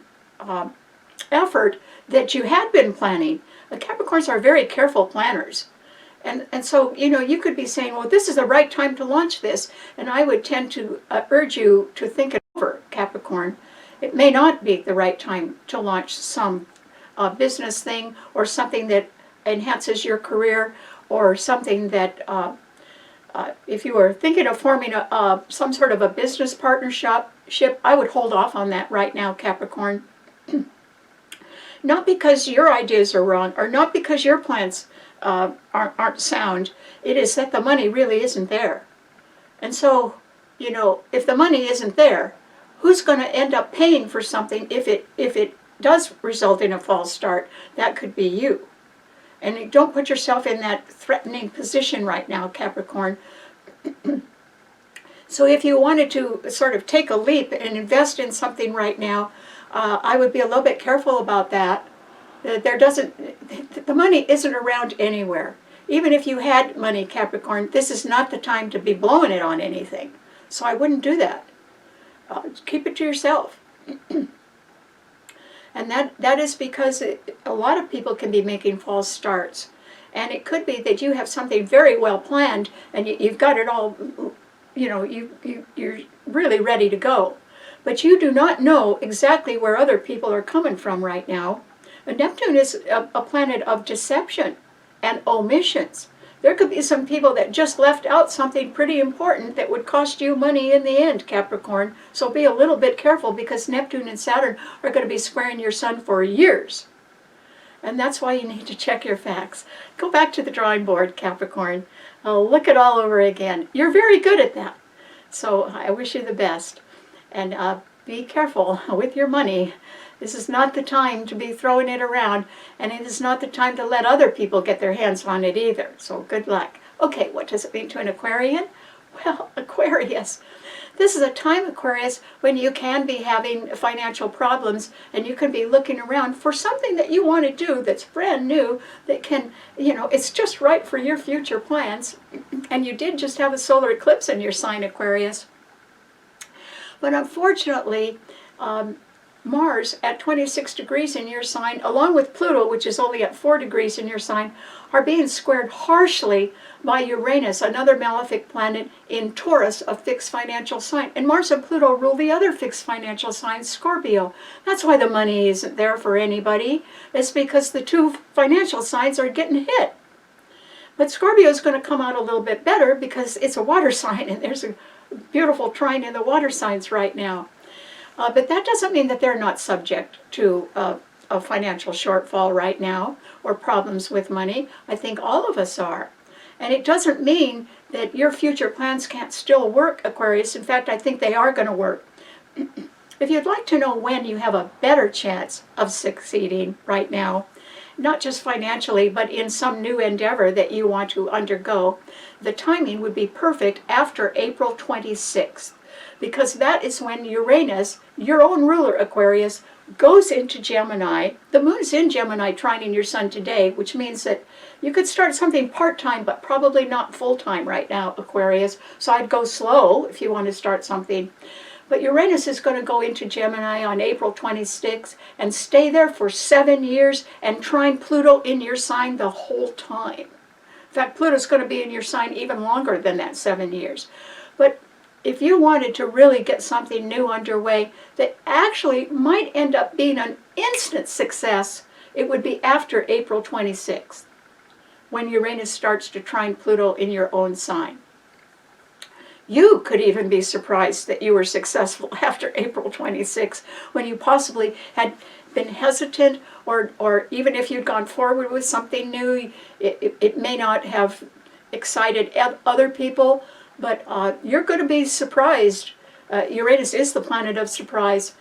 effort that you had been planning. The Capricorns are very careful planners. And so, you could be saying, well, this is the right time to launch this. And I would tend to urge you to think it over, Capricorn. It may not be the right time to launch some business thing or something that enhances your career, or something that, if you were thinking of forming some sort of a business partnership, I would hold off on that right now, Capricorn. Not because your ideas are wrong, or not because your plans aren't sound. It is that the money really isn't there. And so, if the money isn't there, who's going to end up paying for something if it does result in a false start? That could be you. And don't put yourself in that threatening position right now, Capricorn. So if you wanted to sort of take a leap and invest in something right now, I would be a little bit careful about that. The money isn't around anywhere. Even if you had money, Capricorn, this is not the time to be blowing it on anything. So I wouldn't do that. Keep it to yourself. And that is because a lot of people can be making false starts. And it could be that you have something very well planned, and you've got it all, you're really ready to go. But you do not know exactly where other people are coming from right now. And Neptune is a planet of deception and omissions. There could be some people that just left out something pretty important that would cost you money in the end, Capricorn. So be a little bit careful, because Neptune and Saturn are going to be squaring your sun for years. And that's why you need to check your facts. Go back to the drawing board, Capricorn. Look it all over again. You're very good at that. So I wish you the best. And be careful with your money. This is not the time to be throwing it around, and it is not the time to let other people get their hands on it either. So good luck. Okay, what does it mean to an Aquarian? Well, Aquarius. This is a time, Aquarius, when you can be having financial problems, and you can be looking around for something that you want to do that's brand new, that can, it's just right for your future plans. And you did just have a solar eclipse in your sign, Aquarius. But unfortunately, Mars at 26 degrees in your sign, along with Pluto, which is only at 4 degrees in your sign, are being squared harshly by Uranus, another malefic planet in Taurus, a fixed financial sign. And Mars and Pluto rule the other fixed financial sign, Scorpio. That's why the money isn't there for anybody. It's because the two financial signs are getting hit. But Scorpio is going to come out a little bit better because it's a water sign, and there's a beautiful trine in the water signs right now. But that doesn't mean that they're not subject to a financial shortfall right now or problems with money. I think all of us are. And it doesn't mean that your future plans can't still work, Aquarius. In fact, I think they are going to work. If you'd like to know when you have a better chance of succeeding right now, not just financially, but in some new endeavor that you want to undergo, the timing would be perfect after April 26th. Because that is when Uranus, your own ruler, Aquarius, goes into Gemini. The moon's in Gemini trining your sun today, which means that you could start something part-time, but probably not full-time right now, Aquarius. So I'd go slow if you want to start something. But Uranus is going to go into Gemini on April 26th and stay there for 7 years and trine Pluto in your sign the whole time. In fact, Pluto's going to be in your sign even longer than that 7 years. But if you wanted to really get something new underway that actually might end up being an instant success, it would be after April 26th, when Uranus starts to trine Pluto in your own sign. You could even be surprised that you were successful after April 26th, when you possibly had been hesitant, or even if you'd gone forward with something new, it may not have excited other people. But you're going to be surprised. Uranus is the planet of surprise.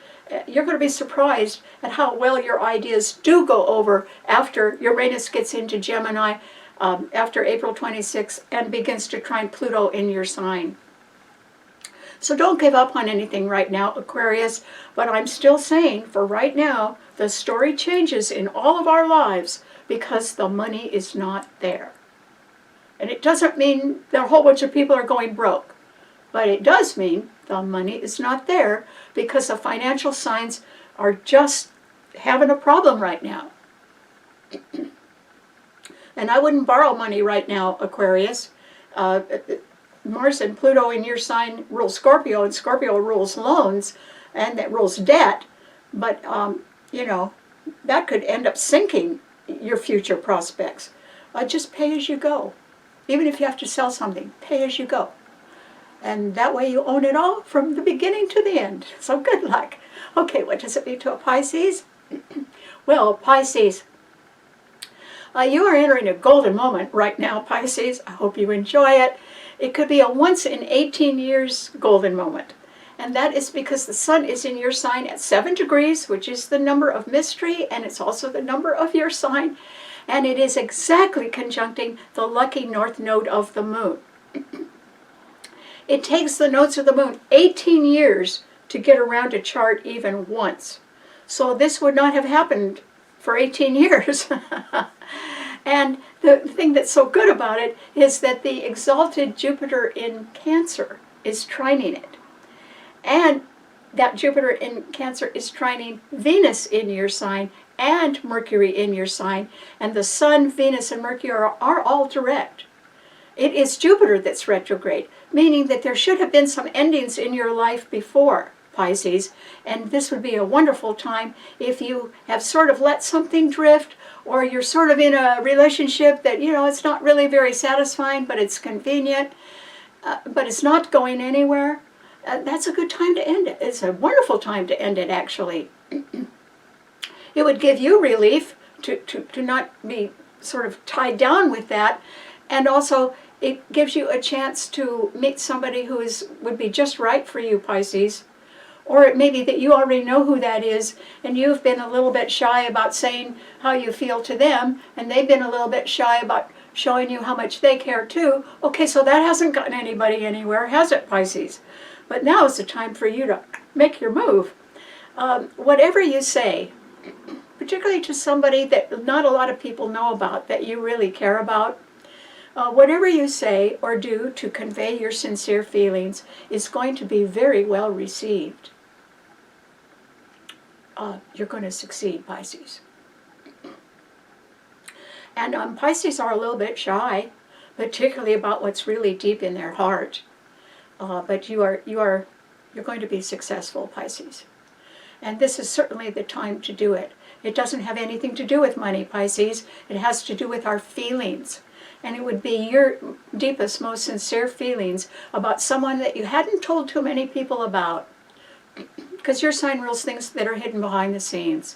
You're going to be surprised at how well your ideas do go over after Uranus gets into Gemini after April 26th and begins to trine Pluto in your sign. So don't give up on anything right now, Aquarius. But I'm still saying, for right now, the story changes in all of our lives because the money is not there. And it doesn't mean that a whole bunch of people are going broke. But it does mean the money is not there because the financial signs are just having a problem right now. And I wouldn't borrow money right now, Aquarius. Mars and Pluto in your sign rule Scorpio, and Scorpio rules loans, and that rules debt. But, you know, that could end up sinking your future prospects. Just pay as you go. Even if you have to sell something, pay as you go. And that way you own it all from the beginning to the end. So good luck. Okay, what does it mean to a Pisces? Well, Pisces, you are entering a golden moment right now, Pisces. I hope you enjoy it. It could be a once in 18 years golden moment. And that is because the sun is in your sign at 7 degrees, which is the number of mystery, and it's also the number of your sign. And it is exactly conjuncting the lucky north node of the moon. It takes the nodes of the moon 18 years to get around a chart even once. So this would not have happened for 18 years. And the thing that's so good about it is that the exalted Jupiter in Cancer is trining it. And that Jupiter in Cancer is trining Venus in your sign and Mercury in your sign, and the Sun, Venus, and Mercury are all direct. It is Jupiter that's retrograde, meaning that there should have been some endings in your life before, Pisces, and this would be a wonderful time if you have sort of let something drift, or you're sort of in a relationship that, you know, it's not really very satisfying, but it's convenient, but it's not going anywhere. That's a good time to end it. It's a wonderful time to end it, actually. It would give you relief to not be sort of tied down with that. And also, it gives you a chance to meet somebody who would be just right for you, Pisces. Or it may be that you already know who that is, and you've been a little bit shy about saying how you feel to them, and they've been a little bit shy about showing you how much they care too. Okay, so that hasn't gotten anybody anywhere, has it, Pisces? But now is the time for you to make your move. Whatever you say, particularly to somebody that not a lot of people know about, that you really care about, whatever you say or do to convey your sincere feelings is going to be very well received. you're going to succeed, Pisces. And Pisces are a little bit shy, particularly about what's really deep in their heart. But you're going to be successful, Pisces. And this is certainly the time to do it. It doesn't have anything to do with money, Pisces. It has to do with our feelings. And it would be your deepest, most sincere feelings about someone that you hadn't told too many people about. Because your sign rules things that are hidden behind the scenes.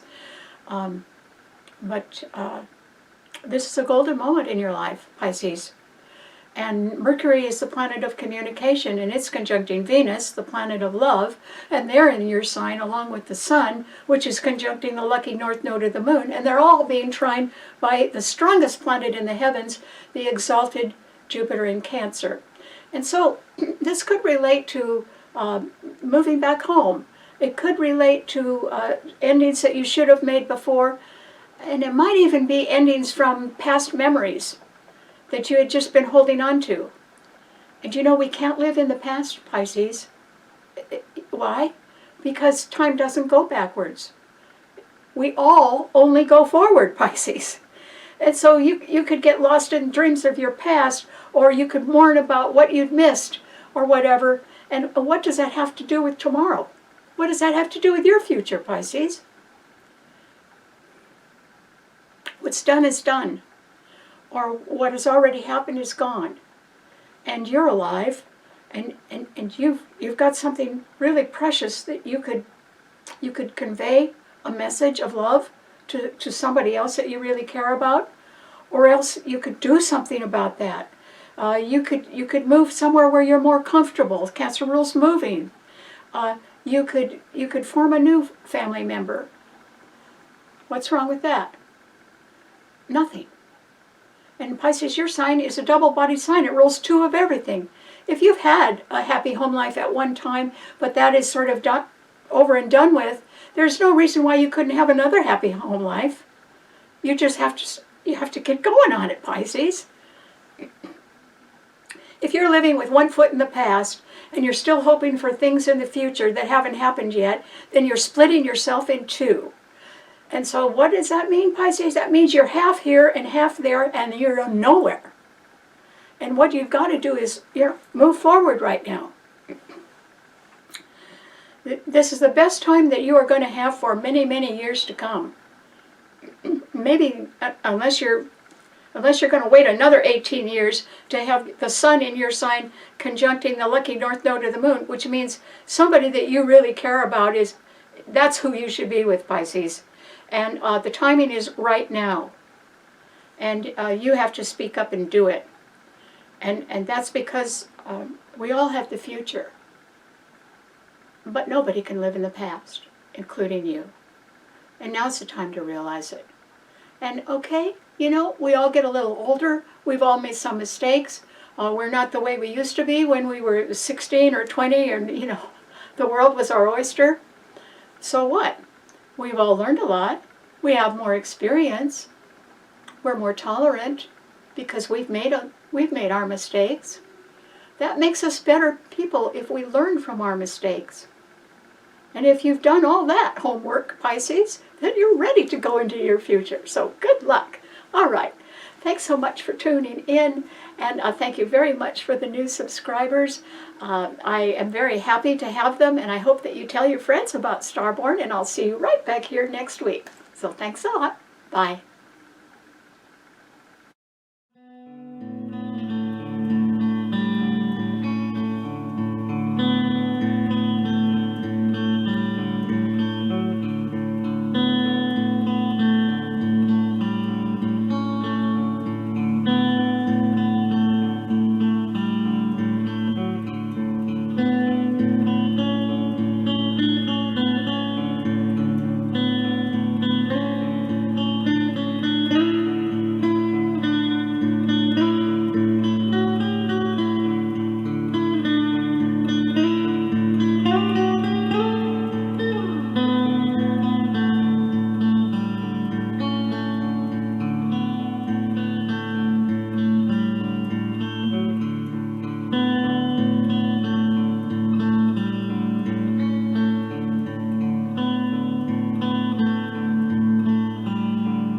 This is a golden moment in your life, Pisces. And Mercury is the planet of communication, and it's conjuncting Venus, the planet of love, and they're in your sign along with the Sun, which is conjuncting the lucky north node of the Moon, and they're all being trined by the strongest planet in the heavens, the exalted Jupiter in Cancer. And so this could relate to moving back home. It could relate to endings that you should have made before, and it might even be endings from past memories that you had just been holding on to. And you know, we can't live in the past, Pisces. Why? Because time doesn't go backwards. We all only go forward, Pisces. And so you could get lost in dreams of your past, or you could mourn about what you'd missed, or whatever. And what does that have to do with tomorrow? What does that have to do with your future, Pisces? What's done is done, or what has already happened is gone, and you're alive, and you've got something really precious that you could convey a message of love to somebody else that you really care about, or else you could do something about that. You could move somewhere where you're more comfortable. Cancer rules moving. You could form a new family member. What's wrong with that? Nothing. And Pisces, your sign is a double-bodied sign. It rules two of everything. If you've had a happy home life at one time, but that is sort of over and done with, there's no reason why you couldn't have another happy home life. You just have to get going on it, Pisces. If you're living with one foot in the past and you're still hoping for things in the future that haven't happened yet, then you're splitting yourself in two. And so what does that mean, Pisces? That means you're half here and half there, and you're nowhere. And what you've got to do is move forward right now. This is the best time that you are going to have for many, many years to come. Maybe, unless you're going to wait another 18 years to have the Sun in your sign conjuncting the lucky north node of the Moon, which means somebody that you really care about that's who you should be with, Pisces. And the timing is right now. And you have to speak up and do it. And that's because we all have the future. But nobody can live in the past, including you. And now's the time to realize it. And okay, we all get a little older. We've all made some mistakes. We're not the way we used to be when we were 16 or 20, or, the world was our oyster. So what? We've all learned a lot. We have more experience. We're more tolerant because we've made our mistakes. That makes us better people if we learn from our mistakes. And if you've done all that homework, Pisces, then you're ready to go into your future. So good luck. All right. Thanks so much for tuning in, and thank you very much for the new subscribers. I am very happy to have them, and I hope that you tell your friends about STARBORN, and I'll see you right back here next week. So thanks a lot. Bye.